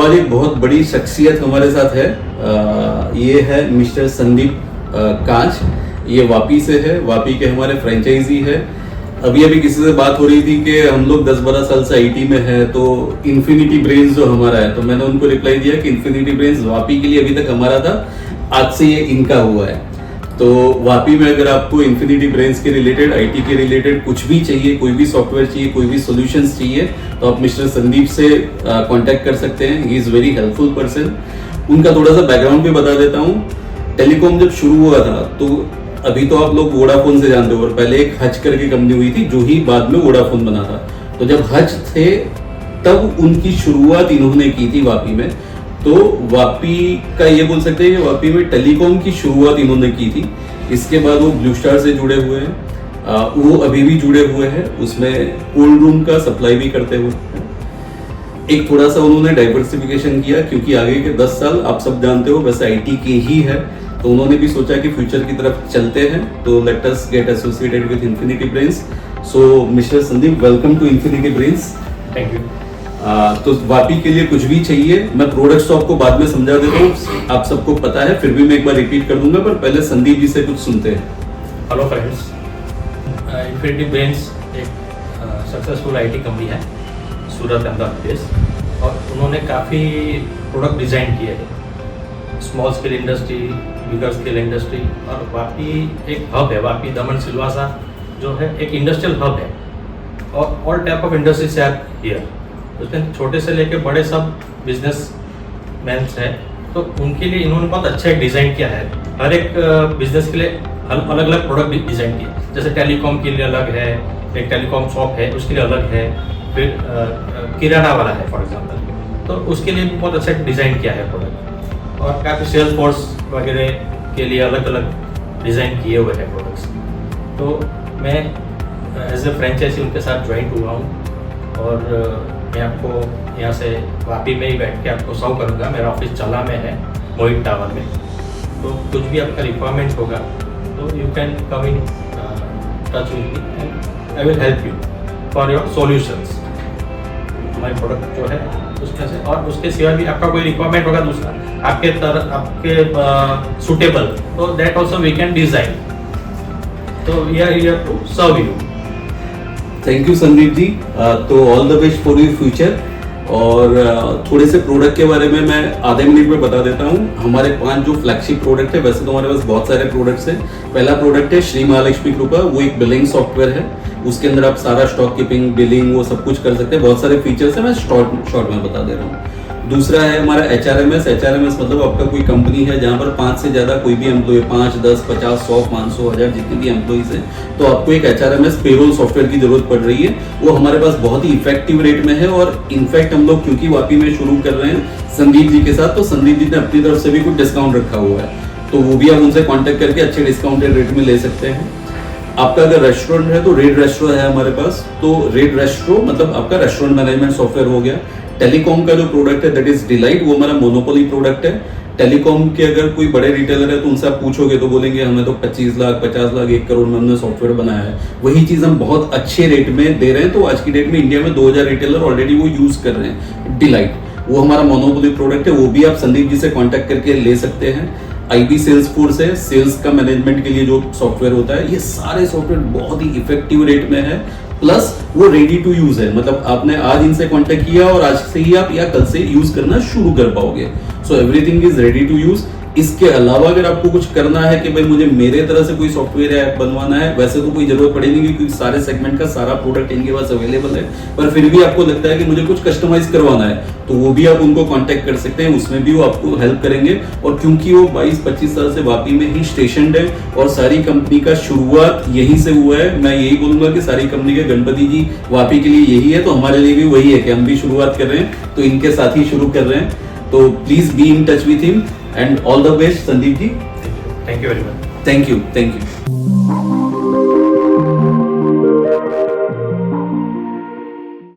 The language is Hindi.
आज एक बहुत बड़ी शख्सियत हमारे साथ है। ये है मिस्टर संदीप कांच। ये वापी से है, वापी के हमारे फ्रेंचाइजी है। अभी किसी से बात हो रही थी कि हम लोग 10-12 साल से आईटी में है, तो इन्फिनिटी ब्रेन्स जो हमारा है, तो मैंने उनको रिप्लाई दिया कि इन्फिनिटी ब्रेन्स वापी के लिए अभी तक हमारा था, आज से ये इनका हुआ है। तो वापी में अगर आपको इन्फिनिटी ब्रेन्स के रिलेटेड, आईटी के रिलेटेड कुछ भी चाहिए, कोई भी सॉफ्टवेयर चाहिए, कोई भी सॉल्यूशंस चाहिए, तो आप मिस्टर संदीप से कांटेक्ट कर सकते हैं। He is very helpful person. उनका थोड़ा सा बैकग्राउंड भी बता देता हूँ। टेलीकॉम जब शुरू हुआ था, तो अभी तो आप लोग वोडाफोन से जानते हो, और पहले एक हच करके कंपनी हुई थी जो ही बाद में वोडाफोन बना था। तो जब हच थे तब उनकी शुरुआत इन्होंने की थी वापी में। तो वापी का ये बोल सकते हैं कि वापी में टेलीकॉम की शुरुआत इन्होंने की थी। इसके बाद वो ब्लू स्टार से जुड़े हुए हैं, वो अभी भी जुड़े हुए हैं, उसमें कोल्ड रूम का सप्लाई भी करते हुए। एक थोड़ा सा उन्होंने डाइवर्सिफिकेशन किया, क्योंकि आगे के 10 साल आप सब जानते हो वैसे आईटी के ही है, तो उन्होंने भी सोचा कि फ्यूचर की तरफ चलते हैं, तो let us get associated with Infinity Brains. So mister Sandeep, welcome to Infinity Brains. Thank you. तो वापी के लिए कुछ भी चाहिए, मैं प्रोडक्ट्स तो आपको बाद में समझा देता हूँ, आप सबको पता है, फिर भी मैं एक बार रिपीट कर दूंगा, पर पहले संदीप जी से कुछ सुनते हैं। हेलो फ्रेंड्स, इन्फिनिटी ब्रेन्स एक सक्सेसफुल आईटी कंपनी है सूरत अहमदाबाद बेस्ड, और उन्होंने काफ़ी प्रोडक्ट डिज़ाइन किए हैं small scale industry, bigger scale industry, और वापी एक हब है। वापी दमन सिलवासा जो है एक इंडस्ट्रियल हब है, और all type of industries are here. उसमें छोटे से लेके बड़े सब बिजनेस मैन्स हैं, तो उनके लिए इन्होंने बहुत अच्छा एक डिज़ाइन किया है। हर एक बिजनेस के लिए अलग अलग प्रोडक्ट डिज़ाइन किए, जैसे टेलीकॉम के लिए अलग है, एक टेलीकॉम शॉप है उसके लिए अलग है, फिर किराना वाला है फॉर एग्जांपल, तो उसके लिए भी बहुत अच्छा डिज़ाइन किया है प्रोडक्ट। और काफ़ी सेल्स फोर्स वगैरह के लिए अलग अलग डिज़ाइन किए हुए हैं प्रोडक्ट्स। तो मैं एज ए फ्रेंचाइजी उनके साथ ज्वाइंट हुआ हूँ, और मैं आपको यहाँ से वापी में ही बैठ के आपको सर्व करूँगा। मेरा ऑफिस चला में है, मोहित टावर में। तो कुछ भी आपका रिक्वायरमेंट होगा तो you can come in touch with me and I will help you for your solutions. हमारे प्रोडक्ट जो है उसमें से, और उसके सिवा भी आपका कोई रिक्वायरमेंट होगा दूसरा आपके सुटेबल, तो that also we can design. तो we are here to serve you. Thank you Sandeep ji. तो all the best for your future. और थोड़े से प्रोडक्ट के बारे में मैं आधे मिनट में बता देता हूँ। हमारे 5 जो फ्लैगशिप प्रोडक्ट है, वैसे तो हमारे पास बहुत सारे प्रोडक्ट्स हैं। पहला प्रोडक्ट है श्री महालक्ष्मी कृपा, वो एक बिलिंग सॉफ्टवेयर है। उसके अंदर आप सारा स्टॉक कीपिंग, बिलिंग, वो सब कुछ कर सकते हैं। बहुत सारे फीचर्स हैं, मैं शॉर्ट में बता दे रहा हूँ। दूसरा है हमारा HRMS। HRMS मतलब आपका कोई कंपनी है जहाँ पर 5 से ज़्यादा कोई भी एम्प्लॉय, 5, 10, 50, 100, 500, 1000 जितने भी एम्प्लॉइज हैं, तो आपको एक HRMS पेरोल सॉफ्टवेयर की जरूरत पड़ रही है। वो हमारे पास बहुत ही इफेक्टिव रेट में है, और इनफैक्ट हम लोग क्योंकि वापी में शुरू कर रहे हैं संदीप जी के साथ, तो संदीप जी ने अपनी तरफ से भी कुछ डिस्काउंट रखा हुआ है, तो वो भी आप उनसे कॉन्टेक्ट करके अच्छे डिस्काउंटेड रेट में ले सकते हैं। आपका अगर रेस्टोरेंट है तो रेड रेस्ट्रो है हमारे पास। तो रेड रेस्ट्रो मतलब आपका रेस्टोरेंट मैनेजमेंट सॉफ्टवेयर हो गया। टेलीकॉम का जो प्रोडक्ट है दैट इज डिलाइट, वो हमारा मोनोपोली प्रोडक्ट है। टेलीकॉम के अगर कोई बड़े रिटेलर है तो उनसे आप पूछोगे तो बोलेंगे हमें तो 25 लाख, 50 लाख, 1 करोड़ में हमने सॉफ्टवेयर बनाया है। वही चीज हम बहुत अच्छे रेट में दे रहे हैं। तो आज की डेट में इंडिया में 2000 रिटेलर ऑलरेडी वो यूज कर रहे हैं डिलाइट। वो हमारा मोनोपोली प्रोडक्ट है, वो भी आप संदीप जी से कॉन्टेक्ट करके ले सकते हैं। IB सेल्सफोर्स है, सेल्स का मैनेजमेंट के लिए जो सॉफ्टवेयर होता है, ये सारे सॉफ्टवेयर बहुत ही इफेक्टिव रेट में है, प्लस वो रेडी टू यूज है। मतलब आपने आज इनसे कांटेक्ट किया और आज से ही आप या कल से यूज करना शुरू कर पाओगे। So everything is ready to use. इसके अलावा अगर आपको कुछ करना है कि भाई मुझे मेरे तरह से कोई सॉफ्टवेयर ऐप बनवाना है, वैसे तो कोई जरूरत पड़ेगी क्योंकि सारे सेगमेंट का सारा प्रोडक्ट इनके पास अवेलेबल है, पर फिर भी आपको लगता है कि मुझे कुछ कस्टमाइज करवाना है, तो वो भी आप उनको कांटेक्ट कर सकते हैं, उसमें भी वो आपको हेल्प करेंगे। और क्योंकि वो 22-25 साल से वापी में ही स्टेशनड है और सारी कंपनी का शुरुआत यहीं से हुआ है, मैं यही बोलूंगा कि सारी कंपनी के गणपति जी वापी के लिए यही है, तो हमारे लिए भी वही है कि हम भी शुरुआत कर रहे हैं तो इनके साथ ही शुरू कर रहे हैं। तो please be in touch with him and all the best Sandeep ji. Thank you very much. Thank you.